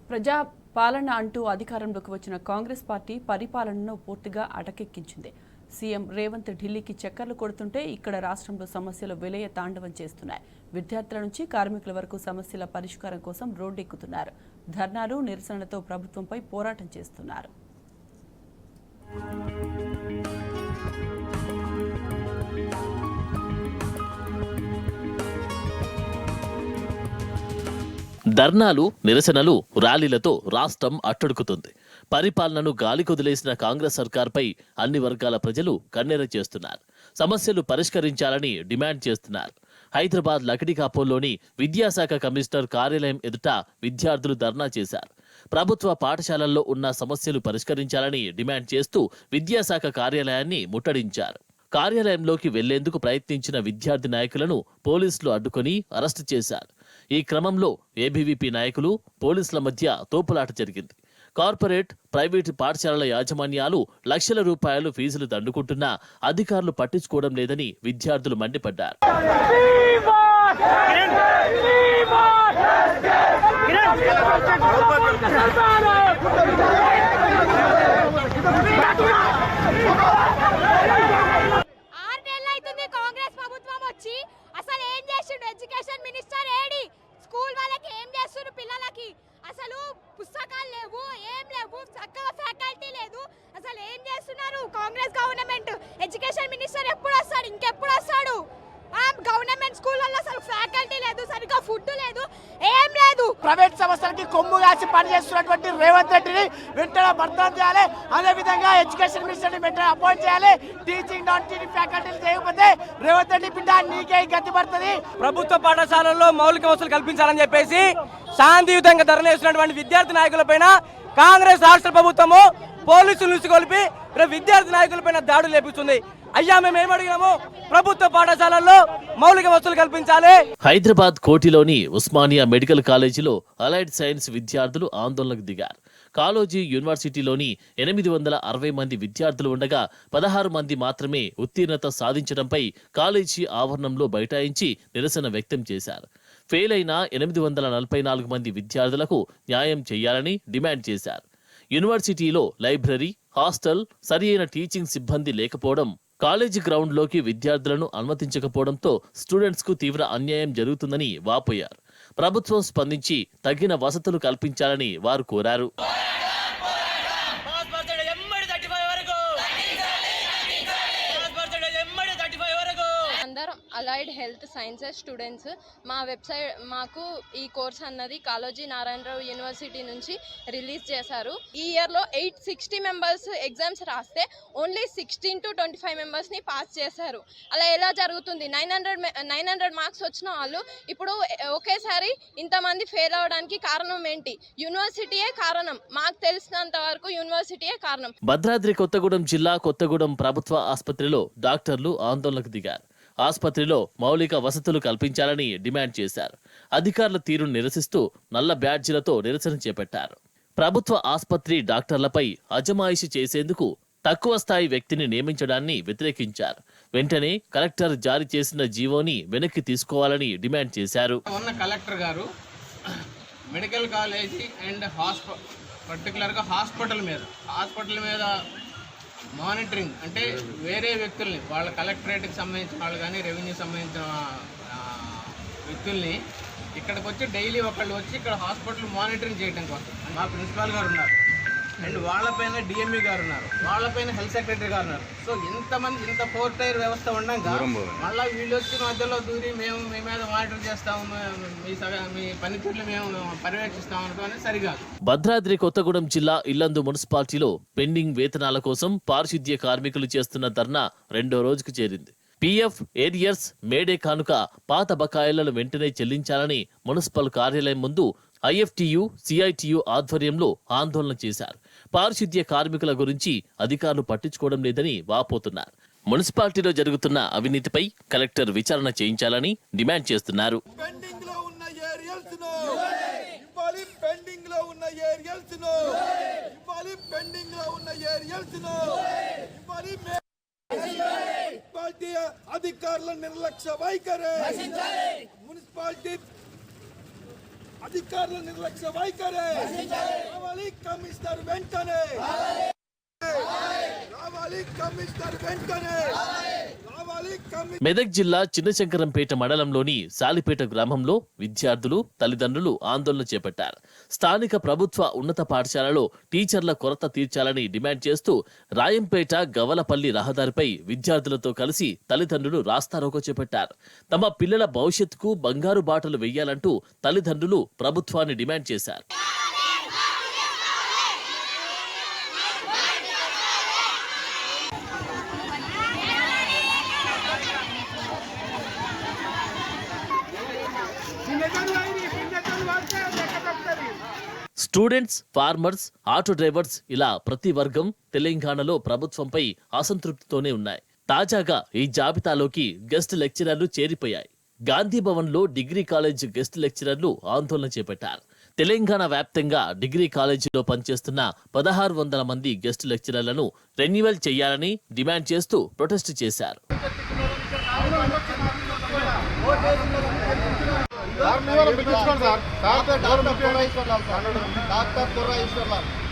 ప్రజా పాలన అంటూ అధికారంలోకి వచ్చిన కాంగ్రెస్ పార్టీ పరిపాలనను పూర్తిగా అటకెక్కించింది. సీఎం రేవంత్ ఢిల్లీకి చక్కర్లు కొడుతుంటే ఇక్కడ రాష్ట్రంలో సమస్యలు విలయ తాండవం చేస్తున్నాయి. విద్యార్థుల నుంచి కార్మికుల వరకు సమస్యల పరిష్కారం కోసం రోడ్డెక్కుతున్నారు. ధర్నాలు, నిరసనలతో ప్రభుత్వంపై పోరాటం చేస్తున్నారు. ధర్నాలు, నిరసనలు, ర్యాలీలతో రాష్ట్రం అట్టడుకుతుంది. పరిపాలనను గాలికొదిలేసిన కాంగ్రెస్ సర్కార్పై అన్ని వర్గాల ప్రజలు కన్నెర చేస్తున్నారు. సమస్యలు పరిష్కరించాలని డిమాండ్ చేస్తున్నారు. హైదరాబాద్ లకిడికాపూర్లోని విద్యాశాఖ కమిషనర్ కార్యాలయం ఎదుట విద్యార్థులు ధర్నా చేశారు. ప్రభుత్వ పాఠశాలల్లో ఉన్న సమస్యలు పరిష్కరించాలని డిమాండ్ చేస్తూ విద్యాశాఖ కార్యాలయాన్ని ముట్టడించారు. కార్యాలయంలోకి వెళ్లేందుకు ప్రయత్నించిన విద్యార్థి నాయకులను పోలీసులు అడ్డుకొని అరెస్టు చేశారు. ఈ క్రమంలో ఏబీవీపీ నాయకులు, పోలీసుల మధ్య తోపులాట జరిగింది. కార్పొరేట్, ప్రైవేటు పాఠశాలల యాజమాన్యాలు లక్షల రూపాయలు ఫీజులు దండుకుంటున్నా అధికారులు పట్టించుకోవడం లేదని విద్యార్థులు మండిపడ్డారు. కాంగ్రెస్ ప్రభుత్వం వచ్చి అసలు ఏం చేసిండు? Education minister AD? స్కూల్ వాళ్ళకి ఏం చేస్తున్నారు? పిల్లలకి అసలు పుస్తకాలు లేవు, ఏం లేవు, చక్కగా ఫ్యాకల్టీ లేదు. అసలు ఏం చేస్తున్నారు కాంగ్రెస్ గవర్నమెంట్? ఎడ్యుకేషన్ మినిస్టర్ ఎప్పుడు వస్తాడు? ఇంకెప్పుడు వస్తాడు? గవర్నమెంట్ స్కూళ్ళల్లో అసలు ఫ్యాకల్టీ లేదు, సరిగ్గా ఫుడ్ లేదు, ఏం లేదు. ప్రైవేట్ సంస్థలకి కొమ్ము కాసి పనిచేస్తున్నటువంటి రేవంత్ రెడ్డిని వెంటనే బర్తరఫ్ చేయాలి. అదేవిధంగా ఎడ్యుకేషన్ మినిస్టర్ని వెంటనే అపాయింట్ చేయాలి. టీచింగ్, నాన్ టీచింగ్ ఫ్యాకల్టీలు చేయకపోతే రేవంత్ రెడ్డి బిడ్డ నీకే గతి పడుతుంది. ప్రభుత్వ పాఠశాలల్లో మౌలిక వసతులు కల్పించాలని చెప్పేసి శాంతియుతంగా ధర్నా చేస్తున్నటువంటి విద్యార్థి నాయకులపైన కాంగ్రెస్ రాష్ట్ర ప్రభుత్వము పోలీసులు నిలుచుకొల్పి విద్యార్థి నాయకులపైన దాడులు లేపిస్తుంది. అయ్యా, మేము ఏమడిగినాము? ప్రభుత్వ పాఠశాలల్లో మౌలిక వసతులు కల్పించాలి. హైదరాబాద్ కోటిలోని ఉస్మానియా మెడికల్ కాలేజీలో అలైడ్ సైన్స్ విద్యార్థులు ఆందోళనకు దిగారు. కాలోజీ యూనివర్సిటీలోని 860 మంది విద్యార్థులు ఉండగా 16 మంది మాత్రమే ఉత్తీర్ణత సాధించడంపై కాలేజీ ఆవరణంలో బైఠాయించి నిరసన వ్యక్తం చేశారు. ఫెయిల్ అయిన 844 మంది విద్యార్థులకు న్యాయం చేయాలని డిమాండ్ చేశారు. యూనివర్సిటీలో లైబ్రరీ, హాస్టల్, సరియైన టీచింగ్ సిబ్బంది లేకపోవడం, కాలేజీ గ్రౌండ్లోకి విద్యార్థులను అనుమతించకపోవడంతో స్టూడెంట్స్కు తీవ్ర అన్యాయం జరుగుతుందని వాపోయారు. ప్రభుత్వం స్పందించి తగిన వసతులు కల్పించాలని వారు కోరారు. అలైడ్ హెల్త్ సైన్సెస్ స్టూడెంట్స్ మాకు ఈ కోర్స్ అన్నది కాళోజీ నారాయణరావు యూనివర్సిటీ నుంచి రిలీజ్ చేశారు. ఈ ఇయర్లో 860 మెంబర్స్ ఎగ్జామ్స్ రాస్తే ఓన్లీ 16 to 25 మెంబర్స్ని పాస్ చేశారు. అలా ఎలా జరుగుతుంది? 900 మార్క్స్ వచ్చిన వాళ్ళు ఇప్పుడు ఒకేసారి ఇంతమంది ఫెయిల్ అవడానికి కారణం ఏంటి? యూనివర్సిటీయే కారణం. మాకు తెలిసినంత వరకు యూనివర్సిటీయే కారణం. భద్రాద్రి కొత్తగూడెం జిల్లా కొత్తగూడెం ప్రభుత్వ ఆసుపత్రిలో డాక్టర్లు ఆందోళనకు దిగారు. ఆసుపత్రిలో మౌలిక వసతులు కల్పించాలని డిమాండ్ చేశారు. అధికారుల తీరును నిరసిస్తూ నల్ల బ్యాడ్జీలతో నిరసన చేపట్టారు. ప్రభుత్వ ఆసుపత్రి డాక్టర్లపై అజమాయిషీ చేసేందుకు తక్కువ స్థాయి వ్యక్తిని నియమించడాన్ని వ్యతిరేకించారు. వెంటనే కలెక్టర్ జారీ చేసిన జీవోని వెనక్కి తీసుకోవాలని డిమాండ్ చేశారు. కలెక్టర్ గారు మెడికల్ కాలేజీ అండ్ పర్టికులర్గా హాస్పిటల్ మీద మానిటరింగ్ అంటే వేరే వ్యక్తుల్ని, వాళ్ళ కలెక్టరేట్కి సంబంధించిన వాళ్ళు కానీ రెవెన్యూ సంబంధించిన వ్యక్తుల్ని ఇక్కడికి వచ్చి డైలీ ఒకళ్ళు వచ్చి ఇక్కడ హాస్పిటల్ మానిటరింగ్ చేయడం కోసం మా ప్రిన్సిపాల్ గారు ఉన్నారు, అండ్ వాళ్ళపైన డిఎంఈ గారు ఉన్నారు, వాళ్ళపైన హెల్త్ సెక్రటరీ గారు ఉన్నారు. సో ఇంతమంది, ఇంత 4 టైర్ వ్యవస్థ ఉండగా మళ్ళీ వీళ్ళు వచ్చి మధ్యలో దూరి మేము మీ మీద మానిటర్ చేస్తాము, మీ పనితీరులు మేము పర్యవేక్షిస్తాం అనుకోని సరికాదు. భద్రాద్రి కొత్తగూడెం జిల్లా ఇల్లందు మున్సిపాలిటీలో పెండింగ్ వేతనాల కోసం పారిశుద్ధ్య కార్మికులు చేస్తున్న ధర్నా 2వ రోజుకు చేరింది. పీఎఫ్, ఏరియర్స్, మేడే కానుక, పాత బకాయిలను వెంటనే చెల్లించాలని మున్సిపల్ కార్యాలయం ముందు ఐఎఫ్టియు, సిఐటియు ఆధ్వర్యంలో ఆందోళన చేశారు. పారిశుద్ధ్య కార్మికుల గురించి అధికారులు పట్టించుకోవడం లేదని వాపోతున్నారు. మున్సిపాలిటీలో జరుగుతున్న అవినీతిపై కలెక్టర్ విచారణ చేయించాలని డిమాండ్ చేస్తున్నారు. అధికారుల నిర్లక్ష్య వైఖరి, మున్సిపాలిటీ అధికారుల నిర్లక్ష్య వైఖరి రావాలి కమిషనర్ వెంటనే రావాలి కమిషనర్ వెంటనే రావాలి కమిషనర్ మెదక్ జిల్లా చిన్నశంకరంపేట మండలంలోని సాలిపేట గ్రామంలో విద్యార్థులు తల్లిదండ్రులు ఆందోళన చేపట్టారు. స్థానిక ప్రభుత్వ ఉన్నత పాఠశాలలో టీచర్ల కొరత తీర్చాలని డిమాండ్ చేస్తూ రాయంపేట గవలపల్లి రహదారిపై విద్యార్థులతో కలిసి తల్లిదండ్రులు రాస్తారోకో చేపట్టారు. తమ పిల్లల భవిష్యత్తుకు బంగారు బాటలు వెయ్యాలంటూ తల్లిదండ్రులు ప్రభుత్వాన్ని డిమాండ్ చేశారు. స్టూడెంట్స్, ఫార్మర్స్, ఆటో డ్రైవర్స్ ఇలా ప్రతి వర్గం తెలంగాణలో ప్రభుత్వంపై అసంతృప్తితోనే ఉన్నాయి. తాజాగా ఈ జాబితాలోకి గెస్ట్ లెక్చరర్లు చేరిపోయాయి. గాంధీ భవన్లో డిగ్రీ కాలేజ్ గెస్ట్ లెక్చరర్లు ఆందోళన చేపట్టారు. తెలంగాణ వ్యాప్తంగా డిగ్రీ కాలేజీలో పనిచేస్తున్న 1600 మంది గెస్ట్ లెక్చరర్లను రెన్యువల్ చేయాలని డిమాండ్ చేస్తూ ప్రొటెస్ట్ చేశారు. సార్